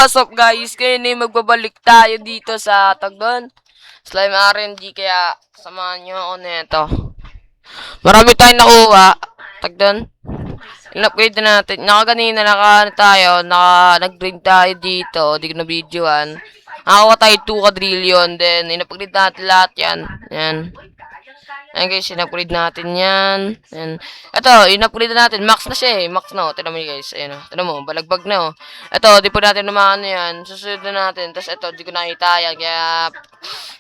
what's up guys? Ngayon magbabalik tayo dito sa tagdon Slime RNG, kaya samahan nyo ako nito. Marami tayong nakuha. Tagdon. In-upgrade na natin. Nakaganina nag-grade tayo dito. Di ko na videoan. Nakakuha tayo 2 quadrillion. Then in-upgrade natin lahat yan. Yan. Ayan guys, in-upgrade natin yan. Ayan. Ito, in-upgrade natin. Max na siya eh. Max na oh. Tignan mo guys. Ayan oh. Tignan mo, balagbag na oh. Ito, di po natin naman yan. Susunod na natin. Tapos ito, di ko nakita yan. Kaya,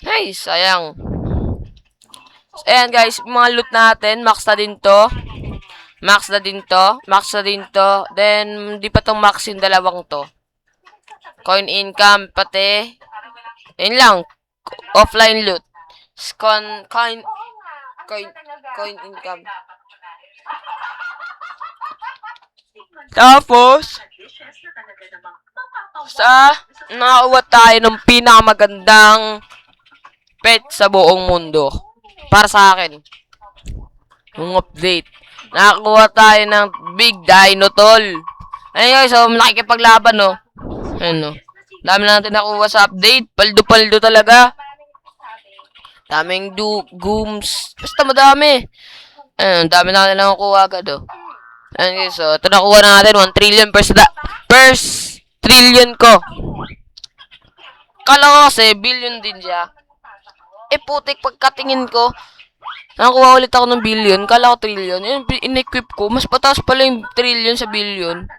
hey, sayang. Ayan guys, mga loot natin. Max na din to. Max na din to. Max na din to. Then, di pa tong max yung dalawang to. Coin income, pati. Ayan lang. Offline loot. Coin income. Tapos, nakakuha tayo ng pinakamagandang pet sa buong mundo. Para sa akin. Yung update. Nakakuha tayo ng Big Dino, tol. Ayun guys, so nakikipaglaban, no. Ayun, no. Dami na natin nakuha sa update. Paldo-paldo talaga. Daming gooms. Basta madami. Ayun, dami na natin nakuha agad, oh. Ayun guys, so ito nakuha na natin. 1 trillion first trillion ko. Kala ko kasi billion din siya. Eh putik, pagkatingin ko, nakuha ulit ako ng billion. Kala ko trillion. Yun, in-equip ko. Mas pataas pala yung trillion sa billion.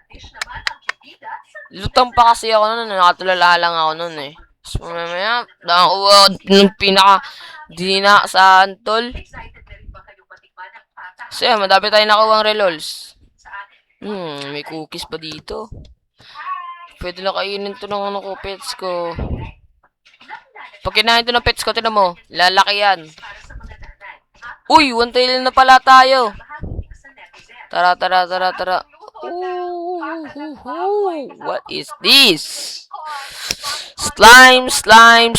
Lutang pa kasi ako nun. Nakatulala lang ako nun eh. So, mamaya, nakakuha ng pinaka-dina sa antol. So, yan, madami tayo nakuha ng relols. May cookies pa dito. Pwede na kainin to ng ano ko, pets ko. Pag kinain to ng pets ko, tinan mo, lalaki yan. Uy, 1 trillion na pala tayo. Tara. What is this? Slime. Slime.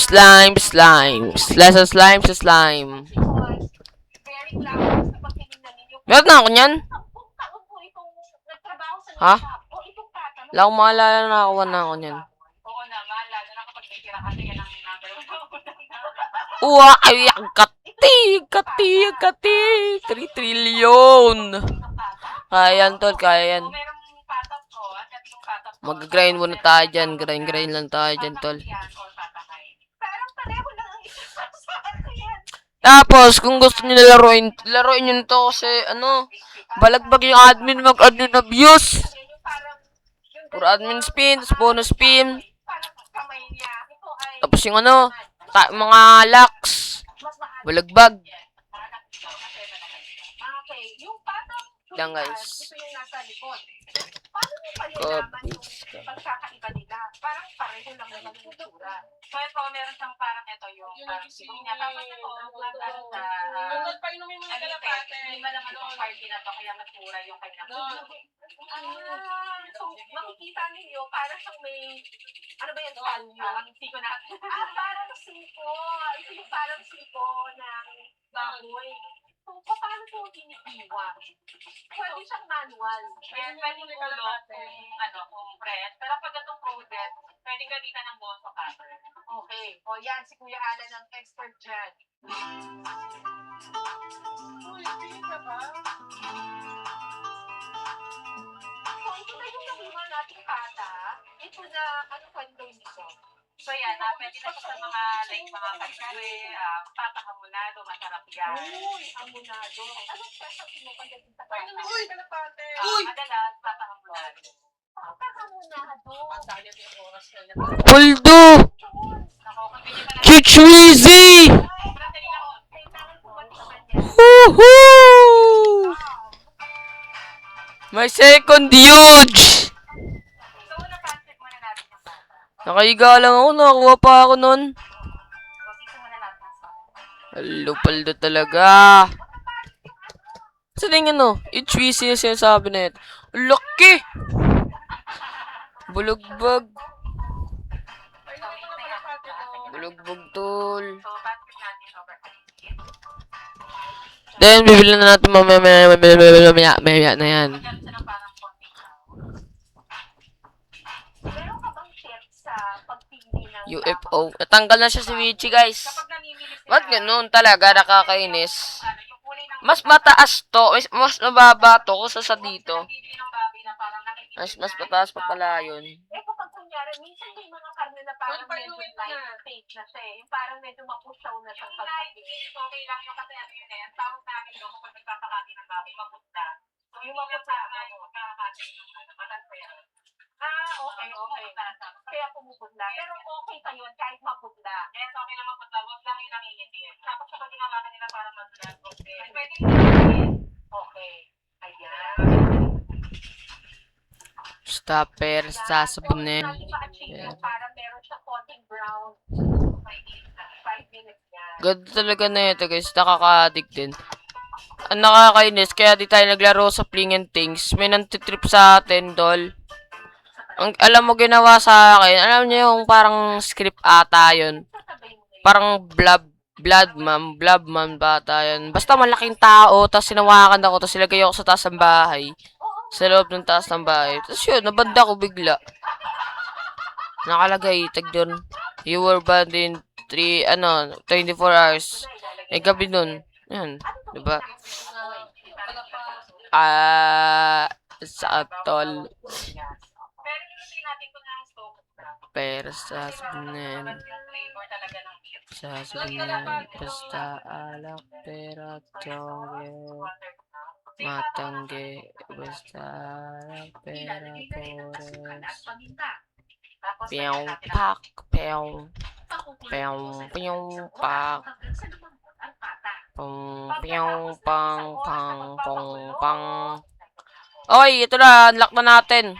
Meron na ako niyan? Ha? Wala akong maalala na nakakuha na ako niyan. Uwa, ay, kati. 3 trillion. Kaya yan, tol, kaya yan. Mag-grind muna tayo dyan. Grind lang tayo dyan, tol. Tapos, kung gusto nyo laruin nyo nito kasi, balagbag yung admin, mag-admin abuse. Puro admin spin, bonus spin. Tapos yung mga locks. Balagbag. Yan guys. Pagkakaiba nila, parang pareho lang naman yung itsura. So ito, meron siyang parang ito yung sibong niya. Tapos ito, painumin mo na kalapate. Lima lang itong party na to, kaya mas mura yung kanyang. So makikita ninyo, parang siyang may, ano ba yan? Parang siko na. Parang siko. Ito yung parang siko ng baboy. So, paano po ginigiwa? Pwede siyang manual. Pwede kulot kung press. Pero pag itong coded, pwede gamitan ng boso cutter. Okay. O yan, si Kuya Alan ang expert dyan. Uy, pili ka ba? So, ito na yung nakuha natin kata. Ito na, kwento nito? So yan, pwede na sa mga pagkawe, papahamunado, masarap yan. Uy, hamunado. Anong specialty mo pagdating sa kata? Uy, kalapate! Madalas, papahamunado. Papahamunado. Ang dali yung oras ka na. Puldo! Kichwizi! Woohoo! My second huge! Nakahiga lang ako, nakakuha pa ako nun. Paldo talaga. Saan yung Itchweezy yung sinasabi na ito. Laki! Bulugbog. Bulugbog, tol. Then, bibili na natin mamaya na yan. hindi ng UFO. Natanggal na siya si Wichi, guys. Kapag namimili sila, Ba't ganun talaga? Nakakainis. yung kulay ng Mas mataas to. Mas mababa to kung sa dito. bibili ng baboy na parang nakikita Mas mataas pa pala yun. kapag kunyari, minsan may mga karne na parang medyo light fake na siya Yung parang medyo mapusaw na siyang pagkatingin. Okay lang yung kasi ano yun ang tawag namin doon kapag nagpapakati ng baboy, mapunta. So yung mapunta, magkakati ng mahal pa yan. Okay. Kaya pumuputla. Pero okay pa yun kahit maputla. Yes, okay lang maputla. Huwag lang yung nangingitin. Tapos kapag ginawa ka nila parang mag-vlog, okay. Pwede Okay. Ayan. Stopper, sasabunin. Parang meron siya konting brown. 5 minutes yan. Ganda talaga na ito, guys. Nakaka-addict din. Ang nakakainis, kaya di tayo naglaro sa Fling and Things. May nantitrip sa atin, tol. Alam mo ginawa sa akin, alam niyo yung parang script ata yun. Parang blood man bata yun. Basta malaking tao, tapos sinawakan ako, tapos ilagay ako sa taas ng bahay. Sa loob ng taas ng bahay. Tapos yun, nabanda ko bigla. Nakalagay, tag doon. You were banned in 24 hours. Gabi nun. Yan, diba? Sa tol. Pero sa sabihin. Basta alak, pero tongge. Matangge, basta alak, pero pores. Pew, pak, pew. Pew, pew, pak. Pew, pang, pang, pong, pang. Okay, ito na. Unlock na natin.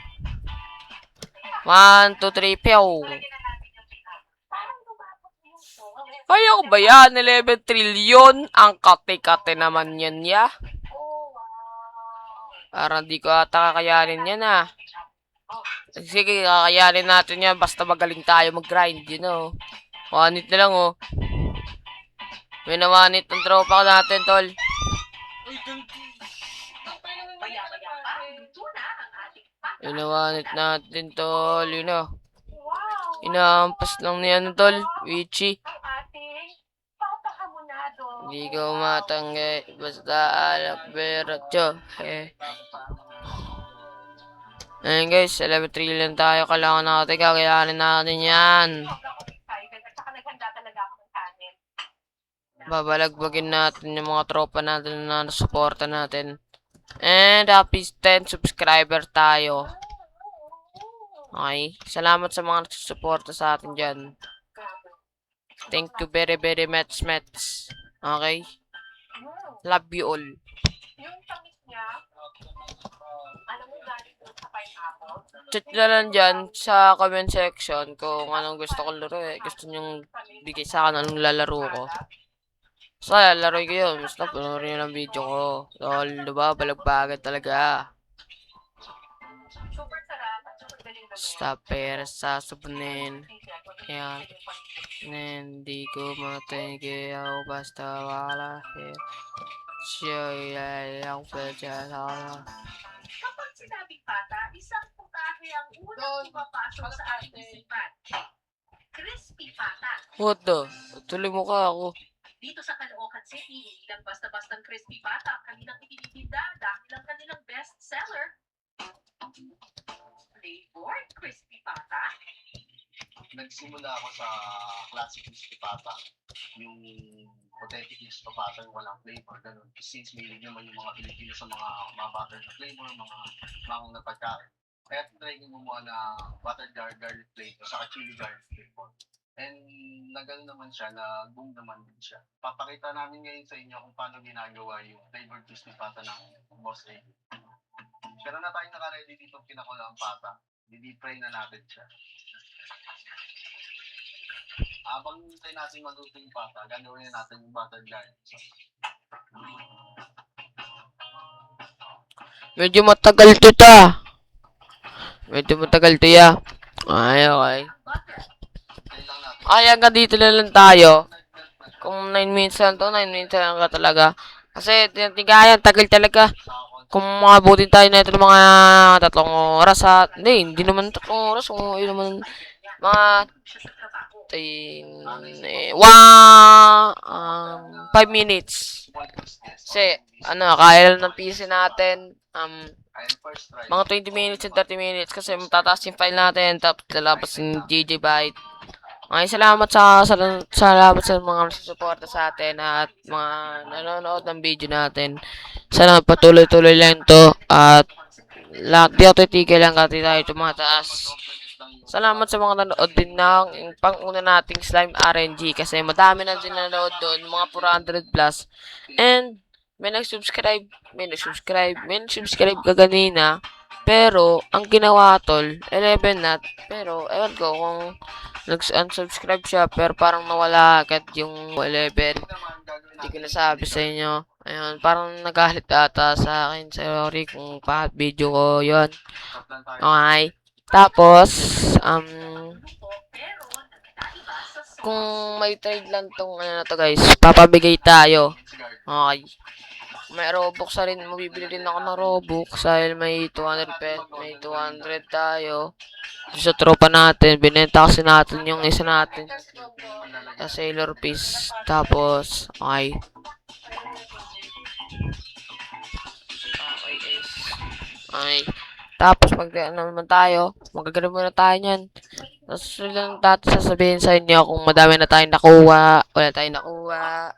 1, 2, 3, pew. Kaya ko ba yan? 11 trillion? Ang kate-kate naman yan, ya. Parang di ko ata kakayanin yan, ah. Sige, kakayanin natin yan. Basta magaling tayo mag-grind, you know. Wanit na lang, oh. May nawanit ng tropa ko natin, tol. Inawanit natin, tol. You know. Inaampas lang niyan, tol. Wichi. Hindi ko matanggi. Basta alak, pero tyo. Ayun guys, 11 trillion tayo. Kailangan natin, kakayanin natin yan. Babalagbagin natin yung mga tropa natin na nasuporta natin. And happy 10 subscriber tayo. Okay. Salamat sa mga nagsusuporta sa atin dyan. Thank you very much. Okay. Love you all. Yung tamis niya, alam mo galing doon sa pineapple? Chat na lang dyan sa comment section kung anong gusto kong laro eh. Gusto nyong bigay sa akin anong lalaro ko. So, lalaro ko yun. Basta panoorin nyo ng video ko. So, diba? Balagbagan talaga. Super sarap at super galing gawin. Stopper, sasabunin. Yan. Hindi ko matinggi ako basta wala. Siya yung pwede sa Kapag sinabing pata, isang putahe ang unang pumapasok sa ating isipan. Crispy pata. What the? Tuloy mo ka ako. Dito sa Caloocan City, hindi lang basta-bastang crispy pata ang kanilang itinitinda dahil ang kanilang best seller. Flavored crispy pata. Nagsimula ako sa classic crispy pata. Yung authentic crispy pata, yung walang flavor, ganun. Since may naman yung mga Pilipino sa mga butter na flavor, mga na pagkain. Kaya try ko gumawa na butter garlic flavor, saka chili garlic flavor. And nagano naman siya, na-boom naman din siya. Papakita namin ngayon sa inyo kung paano ginagawa yung flavored crispy pata ng Boss A. Pero na tayo naka-ready dito pinakulang pata. Di-deep fry na natin siya. Habang hintay natin maluto yung pata, gagawin na natin yung butter garlic. Medyo matagal to ta. Medyo matagal to ya. Okay. Ay, hanggang dito na lang tayo. Kung 9 minutes lang to, 9 minutes lang ka talaga. Kasi, tinatigayan, tagal talaga. Kung maabutin tayo na ito ng mga 3 oras ha. Hindi naman 3 oras. Kung naman mga siya sa trabaho. 5 minutes. Kasi, kaya lang ng PC natin, mga 20 minutes and 30 minutes kasi matataas yung file natin, tapos lalabas yung GG byte. Maraming salamat sa mga susuporta sa atin at mga nanonood ng video natin. Sana patuloy-tuloy lang to at lahat di ako titigil lang kasi tayo tumataas. Salamat sa mga nanood din ng pang-una nating Slime RNG kasi madami na din nanood doon, mga 400 plus. And may nag-subscribe ka ganina. Pero, ang ginawa tol, 11 na. Pero, ewan ko kung nag-unsubscribe siya, pero parang nawala agad yung 11. Hindi ko nasabi sa inyo. Ayun, parang nagalit ata sa akin. Sorry kung bakit video ko yun. Okay. Tapos, kung may trade lang tong ano na to guys, papabigay tayo. Okay. May Robux na rin, mabibili rin ako ng Robux dahil may 200 pesos, may 200 tayo. Sa tropa natin, binenta kasi natin yung isa natin sa Sailor Piece. Tapos, okay. Okay guys. Okay. Tapos, ano naman tayo, magagalap muna tayo niyan. Tapos, lang natin sasabihin sa inyo kung madami na tayong nakuha, wala tayong nakuha.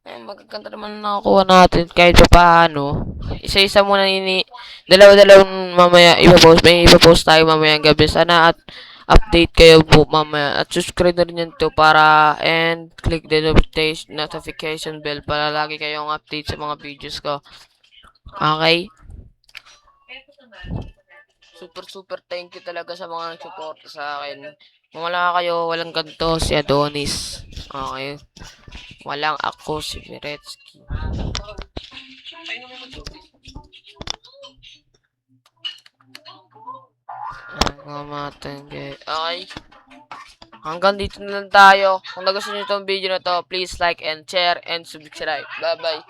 Magaganda naman nakuha natin kahit pa paano. Isa-isa muna dalawa-dalawang mamaya ipapost tayo mamayang gabi. Sana at update kayo po mamaya. At subscribe na rin yan to para and click the notification bell para lagi kayong update sa mga videos ko. Okay? Super thank you talaga sa mga support sa akin. Kung wala kayo, walang ganito si Adonis. Okay? Walang ako si Miretsky. Okay. Hanggang dito na lang tayo. Kung nagustuhan nyo itong video na to, please like and share and subscribe. Bye-bye.